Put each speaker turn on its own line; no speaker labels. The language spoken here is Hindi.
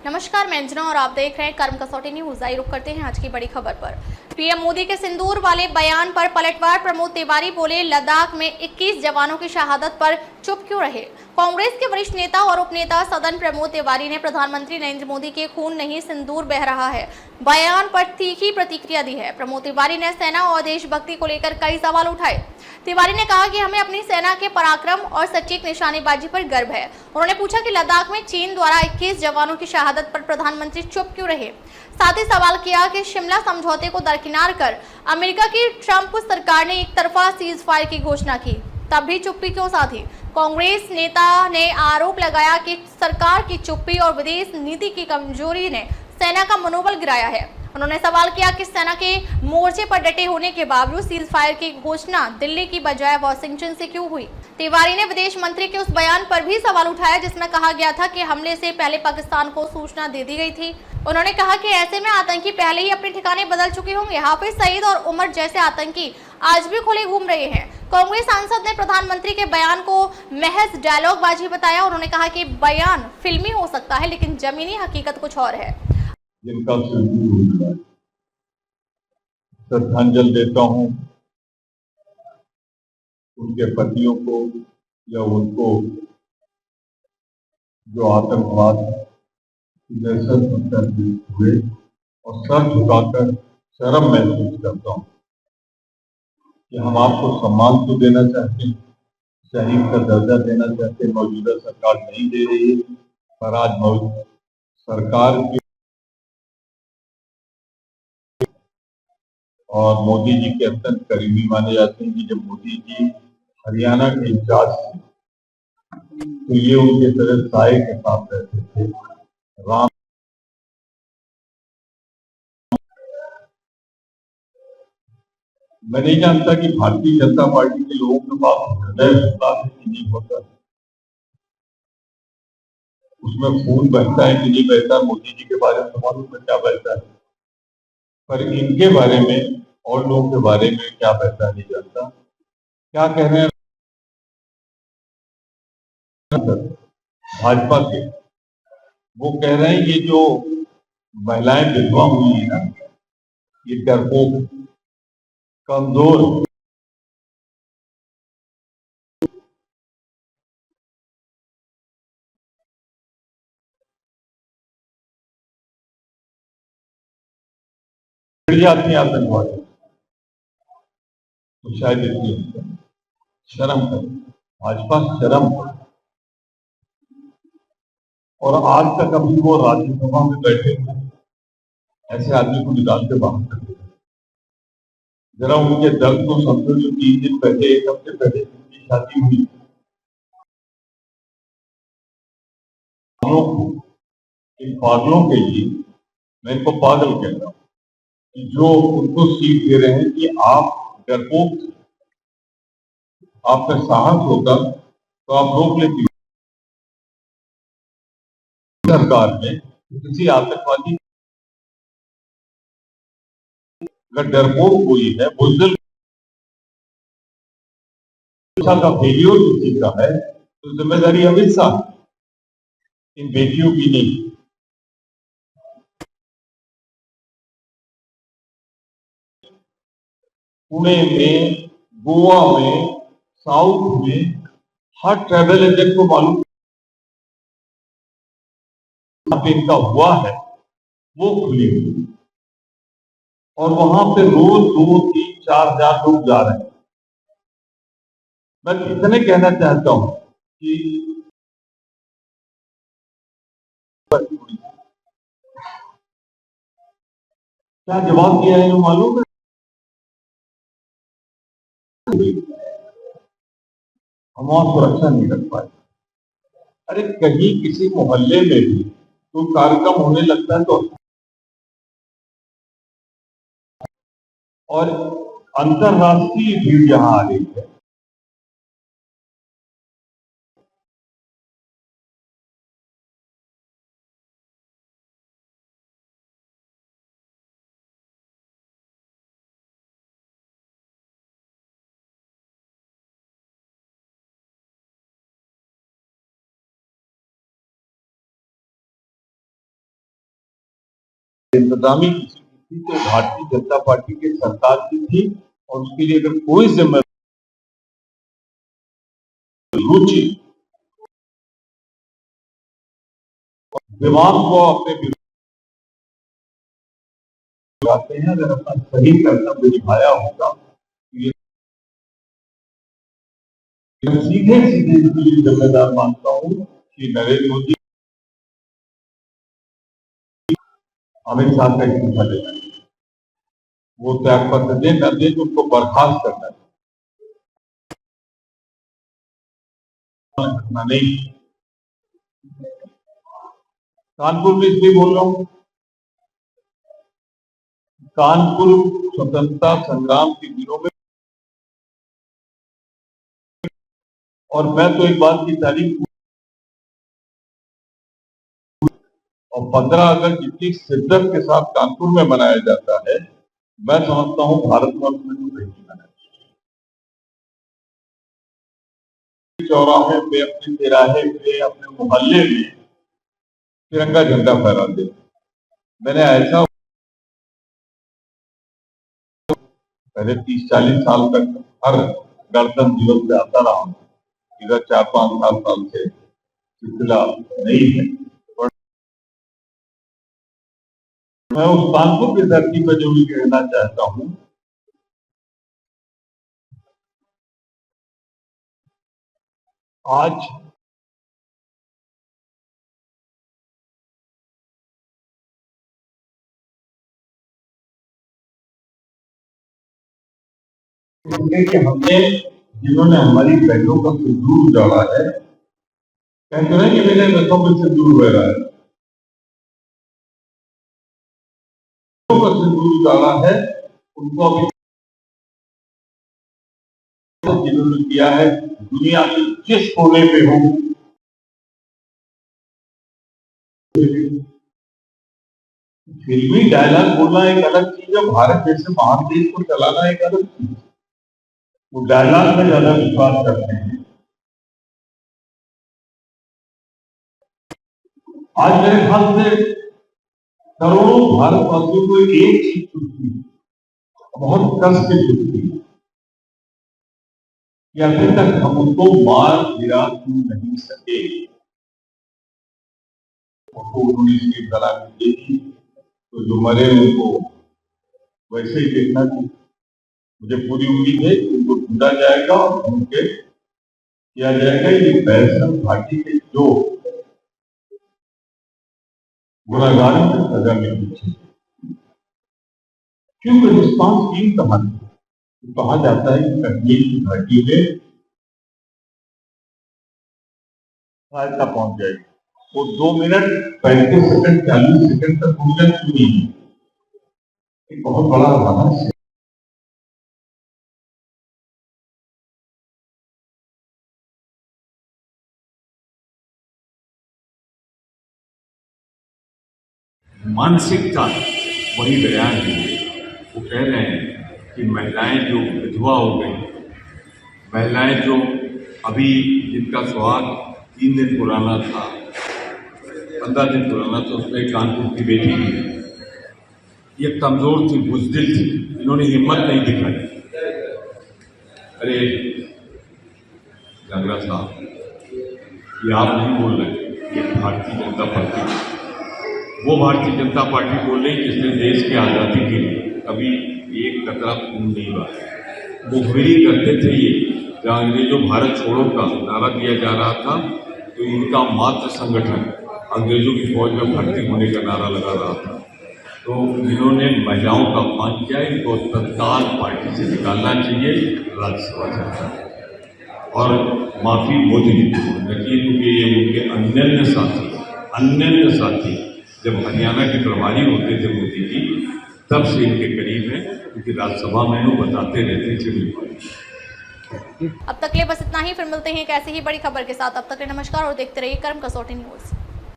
नमस्कार, मैं अंजना और आप देख रहे हैं कर्म कसौटी न्यूज। आइए रुक करते हैं आज की बड़ी खबर पर। पीएम मोदी के सिंदूर वाले बयान पर पलटवार। प्रमोद तिवारी बोले, लद्दाख में 21 जवानों की शहादत पर चुप क्यों रहे। कांग्रेस के वरिष्ठ नेता और उपनेता सदन प्रमोद तिवारी ने प्रधानमंत्री नरेंद्र मोदी के खून नहीं सिंदूर बह रहा है बयान पर तीखी प्रतिक्रिया दी है। प्रमोद तिवारी ने सेना और देशभक्ति को लेकर कई सवाल उठाए। तिवारी ने कहा कि हमें अपनी सेना के पराक्रम और सटीक निशानेबाजी पर गर्व है। उन्होंने पूछा कि लद्दाख में चीन द्वारा 21 जवानों की शहादत पर प्रधानमंत्री चुप क्यों रहे। साथ ही सवाल किया कि शिमला समझौते को दरकिनार कर अमेरिका की ट्रंप सरकार ने एक तरफा सीज फायर की घोषणा की, तब भी चुप्पी क्यों साधी। कांग्रेस नेता ने आरोप लगाया कि सरकार की चुप्पी और विदेश नीति की कमजोरी ने सेना का मनोबल गिराया है। उन्होंने सवाल किया कि सेना के मोर्चे पर डटे होने के बावजूद सीज फायर की घोषणा दिल्ली की बजाय वाशिंगटन से क्यों हुई। तिवारी ने विदेश मंत्री के उस बयान पर भी सवाल उठाया जिसमें कहा गया था कि हमले से पहले पाकिस्तान को सूचना दे दी गई थी। उन्होंने कहा कि ऐसे में आतंकी पहले ही अपने ठिकाने बदल चुके होंगे। हाफिज सईद और उमर जैसे आतंकी आज भी खुले घूम रहे हैं। कांग्रेस सांसद ने प्रधानमंत्री के बयान को महज डायलॉगबाजी बताया। उन्होंने कहा कि बयान फिल्मी हो सकता है लेकिन जमीनी हकीकत कुछ और है।
जिनका श्रद्धांजलि देता हूं उनके पतियों को या उनको जो आतंकवाद की दहशत हुए, और सर झुकाकर शर्म महसूस करता हूं कि हम आपको सम्मान तो देना चाहते हैं, शहीद का दर्जा देना चाहते हैं, मौजूदा सरकार नहीं दे रही है। पर आज सरकार की और मोदी जी के अत्यंत करीबी माने जाते हैं कि जब मोदी जी हरियाणा के इंचार्ज थे तो ये उनके तरह साए के साथ रहते थे। राम मैं नहीं जानता कि भारतीय जनता पार्टी के लोगों के पास हृदय होता है कि नहीं होता, उसमें खून बहता है कि नहीं बहता। मोदी जी के बारे में मालूम है क्या बहता है, पर इनके बारे में और लोगों के बारे में क्या बहता नहीं जानता। क्या कह रहे हैं भाजपा के, वो कह रहे हैं ये जो महिलाएं विधवा हुई है ना, ये डरपोक कमजोर जाती आतंकवादी, तो शायद इसलिए शर्म करें, भाजपा शर्म करें। और आज तक अभी वो राज्यसभा में बैठे थे, ऐसे आदमी को निकाल के बाहर कर दिया। जरा उनके दर्द को समझो। जो 3 दिन पहले, 1 हफ्ते पहले जिनकी शादी हुई, इन पागलों के लिए मैं इनको पागल कह रहा हूं कि जो उनको सीख दे रहे हैं कि आप डरपोक, आप में साहस होता तो आप रोक लेती सरकार में किसी आतंकवादी। अगर डरपोक कोई है, बुजदिल का फेलियर किसी का है, तो जिम्मेदारी अमित शाह, इन बेटियों की नहीं। पुणे में, गोवा में, साउथ में हर ट्रैवल एजेंट को मालूम इनका हुआ है, वो खुली हुई, और वहां पे रोज 2, 3, 4 हजार लोग जा रहे हैं। मैं इतने कहना चाहता हूं कि क्या जवाब दिया है मालूम है, हम वहां सुरक्षा नहीं रख पाए। अरे कहीं किसी मोहल्ले में भी तो कार्यक्रम होने लगता है तो, और अंतरराष्ट्रीय भीड़ यहां आ रही है, इंतजामी किसी की थी तो भारतीय जनता पार्टी की सरकार की थी, और उसके लिए अगर कोई जिम्मेदारी रुचि दिमाग को अपने जाते हैं, अगर अपना सही कर्तव्य निभाया होगा तो ये सीधे सीधे इसके लिए जिम्मेदार मानता हूं कि नरेंद्र मोदी अमित शाह का इस्तीफा देना, वो त्याग पत्र दे न दे तो उनको बर्खास्त करना घटना नहीं। कानपुर में इसलिए बोल रहा हूं, कानपुर स्वतंत्रता संग्राम के दिनों में, और मैं तो एक बात की तारीफ, और 15 अगस्त जितनी शिद्दत के साथ कानपुर में मनाया जाता है, मैं समझता हूं भारतवर्ष में तो नहीं मनाया। चौराहे पे, अपने तिराहे पे, अपने मोहल्ले में तिरंगा झंडा फहराते। मैंने ऐसा पहले 30-40 साल तक हर गणतंत्र दिवस पे आता रहा हूं, इधर 4-5 साल से सिलसिला नहीं है। मैं उस कानपुर की धरती पर जो भी कहना चाहता हूं, आज कि हमने, जिन्होंने हमारी बहनों का सिंदूर डाला है, कहते हैं कि मेरे रथों में सिंदूर बह रहा है, का सिंदूर डाला है, उनको अभी जिन्होंने किया है, दुनिया के जिस कोने पे हो, फिल्मी डायलॉग बोलना एक अलग चीज है, भारत जैसे महान देश को चलाना एक अलग चीज। वो डायलॉग में ज्यादा विश्वास करते हैं। आज मेरे ख्याल से करोड़ों भारतवासियों को एक चीज छूटी, बहुत कष्ट से छूटी, कि अभी तक हम उनको मार गिरा क्यों नहीं सके। उन्होंने इसकी बना देखी तो जो मरे उनको वैसे ही देखना चाहिए। मुझे पूरी उम्मीद है कि उनको ढूंढा जाएगा और उनके किया जाएगा। ये बैरसन पार्टी के जो गुनाहगारों को सजा मिलनी चाहिए, क्योंकि रिस्पॉन्स टीम कहा कहा जाता है कि कश्मीर की घाटी में सहायता पहुंच जाएगी। वो 2 मिनट 35 सेकंड 40 सेकंड तक भूमिका सुनी, एक बहुत बड़ा रहस्य।
मानसिकता वही बयान है। वो कह रहे हैं कि महिलाएं जो विधवा हो गई, महिलाएं जो अभी जिनका सुहाग 3 दिन पुराना था, 15 दिन पुराना था, उसमें कानपुर की बेटी थी, ये कमजोर थी, बुजदिल थी, इन्होंने हिम्मत नहीं दिखाई। अरे जागरा साहब, ये आप नहीं बोल रहे, ये भारतीय जनता पार्टी, वो भारतीय जनता पार्टी बोल रही जिसने देश की आज़ादी के लिए कभी एक कतरा खून नहीं बहाया। मुखबिरी करते थे ये, जहाँ अंग्रेजों भारत छोड़ो का नारा दिया जा रहा था, तो इनका मात्र संगठन अंग्रेजों की फौज में भर्ती होने का नारा लगा रहा था। तो इन्होंने महिलाओं का अपमान किया, इनको तत्काल पार्टी से निकालना चाहिए, राज्यसभा जाना और माफी मोदी जी को नकील, क्योंकि ये उनके अन्य साथी जब हरियाणा के प्रभारी होते थे मोदी जी, तब से इनके करीब है, क्योंकि राज्यसभा में वो बताते रहते थे।
अब तक ले बस इतना ही, फिर मिलते हैं एक ऐसी ही बड़ी खबर के साथ। अब तक के नमस्कार और देखते रहिए कर्म कसौटी न्यूज।